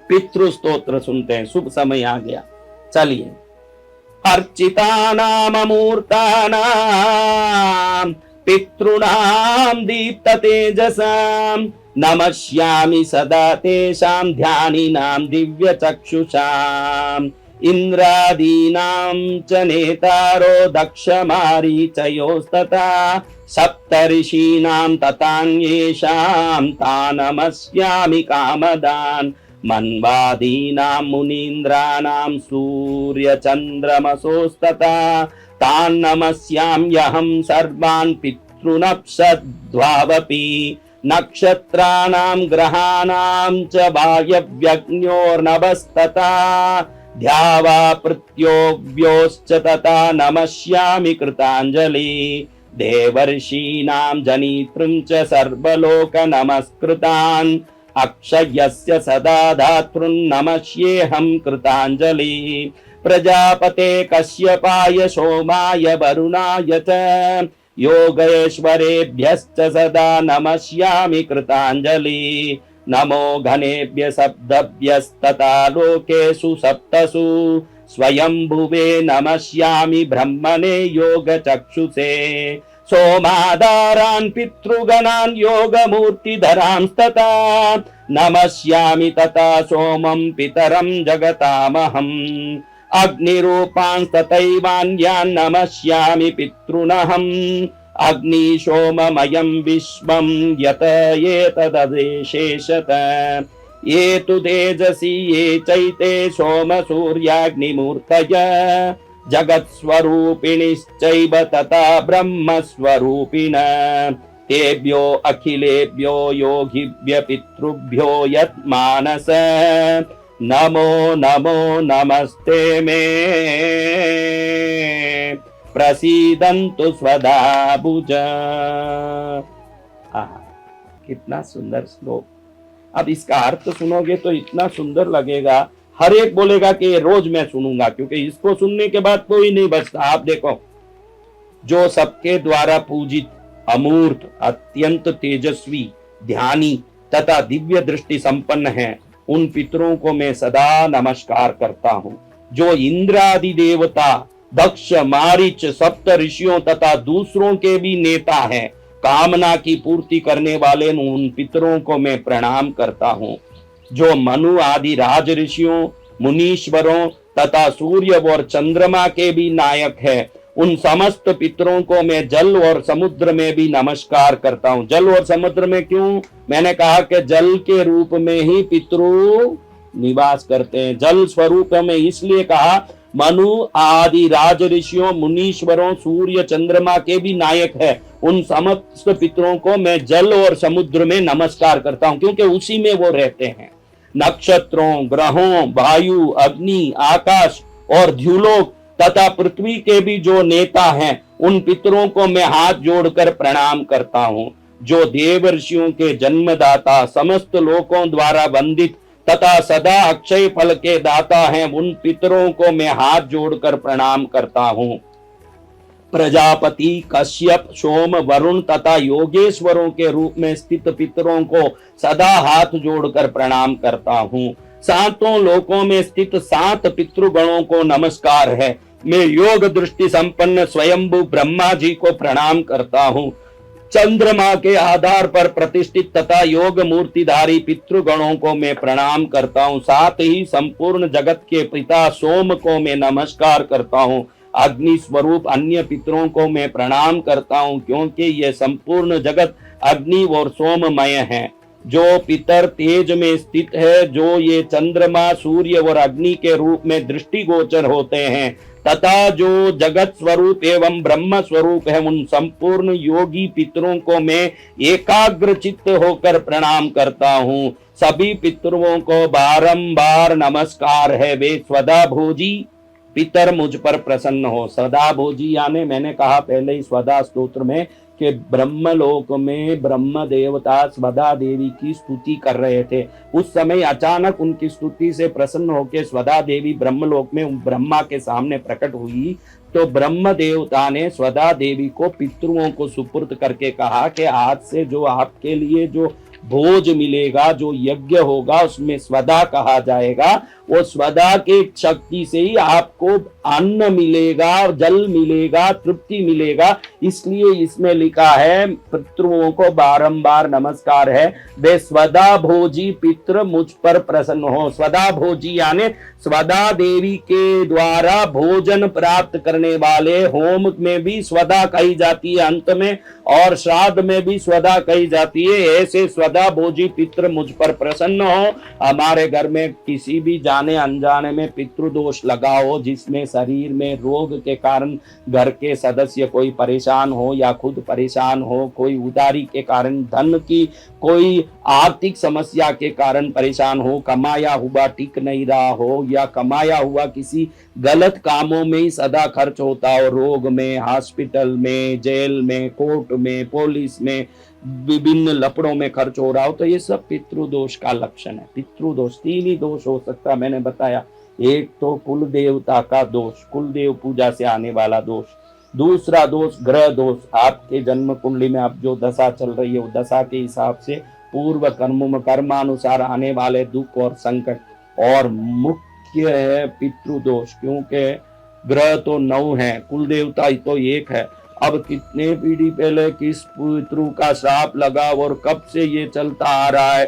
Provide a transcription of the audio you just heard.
पितृ स्तोत्र सुनते हैं। शुभ समय आ गया, चलिए। अर्चितानाम अमूर्तानाम पितॄणाम दीप्त तेजसाम नमस्यामि सदा तेषां ध्यानिनां दिव्य चक्षुषाम इंद्रादीनां च नेतारो दक्षमारीचयोस्तथा सप्तर्षीणां तथान्येषां तान् नमस्यामि कामदान् मन्वादीनां मुनीन्द्राणां सूर्यचन्द्रमसोस्तथा तान् नमस्याम्यहं सर्वान् पितॄनप्सद्वावपि नक्षत्राणां ग्रहाणां च वायव्यग्न्योर्नभस्तथा ध्यावा पृथ्व्योश्च तथा नमस्यामि कृताञ्जलि देवर्षीणां जनितृं च सर्वलोक नमस्कृतान् अक्षयस्य सदा धातॄन् नमस्येऽहं कृताञ्जलि प्रजापते कश्यपाय सोमाय वरुणाय च योगेश्वरेभ्यश्च सदा नमस्यामि कृताञ्जलि नमो घनेभ्य शब्दभ्यस्तथा लोकेषु सप्तसु स्वयंभुवे नमस्यामि ब्रह्मणे योगचक्षुषे सोमाधारान् पितृगणान् योगमूर्तिधरांस्तथा नमस्यामि तथा सोमं पितरं जगतामहम् अग्निरूपांस्तथैवान्यान् नमस्यामि पितॄनहम् अग्निशोममयं विश्वं यत एतदशेषतः ये तु तेजसि ये चैते सोम सूर्याग्निमूर्तय जगत्स्वरूपिणिश्चैव तथा ब्रह्मस्वरूपिणः तेभ्यो अखिलेभ्यो योगिभ्य पितृभ्यो यत्मानस नमो नमो नमस्ते मे प्रसीदन्तु स्वधाभुज। कितना सुंदर श्लोक। अब इसका अर्थ सुनोगे तो इतना सुंदर लगेगा, हर एक बोलेगा कि ये रोज मैं सुनूंगा, क्योंकि इसको सुनने के बाद कोई नहीं बचता। आप देखो, जो सबके द्वारा पूजित, अमूर्त, अत्यंत तेजस्वी, ध्यानी तथा दिव्य दृष्टि संपन्न है, उन पितरों को मैं सदा नमस्कार करता हूं। जो इंद्र आदि देवता, दक्ष, मारीच, सप्त ऋषियों तथा दूसरों के भी नेता हैं, कामना की पूर्ति करने वाले उन पितरों को मैं प्रणाम करता हूं। जो मनु आदि राज ऋषियों, मुनीश्वरों तथा सूर्य और चंद्रमा के भी नायक है, उन समस्त पितरों को मैं जल और समुद्र में भी नमस्कार करता हूं। जल और समुद्र में क्यों? मैंने कहा कि जल के रूप में ही पितृ निवास करते हैं। जल स्वरूप में इसलिए कहा, मनु आदि राज ऋषियों, मुनीश्वरों, सूर्य चंद्रमा के भी नायक है, उन समस्त पितरों को मैं जल और समुद्र में नमस्कार करता हूं, क्योंकि उसी में वो रहते हैं। नक्षत्रों, ग्रहों, वायु, अग्नि, आकाश और द्युलोक तथा पृथ्वी के भी जो नेता हैं, उन पितरों को मैं हाथ जोड़कर प्रणाम करता हूं। जो देवर्षियों के जन्मदाता, समस्त लोकों द्वारा वंदित तथा सदा अक्षय फल के दाता हैं, उन पितरों को मैं हाथ जोड़कर प्रणाम करता हूं। प्रजापति, कश्यप, सोम, वरुण तथा योगेश्वरों के रूप में स्थित पितरों को सदा हाथ जोड़कर प्रणाम करता हूं। सातों लोकों में स्थित 7 पितृगणों को नमस्कार है। मैं योग दृष्टि संपन्न स्वयंभू ब्रह्मा जी को प्रणाम करता हूं। चंद्रमा के आधार पर प्रतिष्ठित तथा योग मूर्तिधारी पितृगणों को मैं प्रणाम करता हूं। साथ ही संपूर्ण जगत के पिता सोम को मैं नमस्कार करता हूं। अग्नि स्वरूप अन्य पितरों को मैं प्रणाम करता हूं, क्योंकि ये संपूर्ण जगत अग्नि और सोममय है। जो पितर तेज में स्थित है, जो ये चंद्रमा, सूर्य और अग्नि के रूप में दृष्टिगोचर होते हैं, तथा जो जगत स्वरूप एवं ब्रह्म स्वरूप है, उन संपूर्ण योगी पितरों को मैं एकाग्र चित्त होकर प्रणाम करता हूँ। सभी पितरों को बारंबार नमस्कार है। वे स्वदा भोजी पितर मुझ पर प्रसन्न हो। सदा भोजी यानी मैंने कहा पहले ही स्वदा स्तोत्र में कि ब्रह्मलोक में ब्रह्म देवता स्वदा देवी की स्तुति कर रहे थे। उस समय अचानक उनकी स्तुति से प्रसन्न होकर स्वदा देवी ब्रह्मलोक में ब्रह्मा के सामने प्रकट हुई, तो ब्रह्म देवता ने स्वदा देवी को पितरों को सुपुर्द करके कहा कि आज से जो आपके लिए जो भोज मिलेगा, जो यज्ञ होगा, उसमें स्वदा कहा जाएगा। वो स्वदा के शक्ति से ही आपको अन्न मिलेगा, जल मिलेगा, तृप्ति मिलेगा। इसलिए इसमें लिखा है, पितरों को बारंबार नमस्कार है, वे स्वदा भोजी पितृ मुझ पर प्रसन्न हो। स्वदा भोजी यानी स्वदा देवी के द्वारा भोजन प्राप्त करने वाले। होम में भी स्वदा कही जाती है अंत में, और श्राद्ध में भी स्वदा कही जाती है। ऐसे स्वदा भोजी पितृ मुझ पर प्रसन्न हो। हमारे घर में किसी भी जाने अनजाने में पितृदोष लगा हो, जिसमें शरीर में रोग के कारण घर के सदस्य कोई परेशान हो या खुद परेशान हो, कोई उधारी के कारण, धन की कोई आर्थिक समस्या के कारण परेशान हो, कमाया हुआ टिक नहीं रहा हो, या कमाया हुआ किसी गलत कामों में ही सदा खर्च होता हो, रोग में, हॉस्पिटल में, जेल में, कोर्ट में, पुलिस में, विभिन्न लपड़ों में खर्च हो रहा हो, तो ये सब पितृदोष का लक्षण है। पितृदोष 3 ही दोष हो सकता है, मैंने बताया। एक तो कुल देवता का दोष, कुल देव पूजा से आने वाला दोष। दूसरा दोष ग्रह दोष, आपके जन्म कुंडली में अब जो दशा चल रही है, वो दशा के हिसाब से पूर्व कर्मानुसार आने वाले दुख और संकट। और मुख्य है पितृदोष, क्योंकि ग्रह तो 9 है, कुल देवता तो 1 है। अब कितने पीढ़ी पहले किस पितृ का श्राप लगा और कब से ये चलता आ रहा है,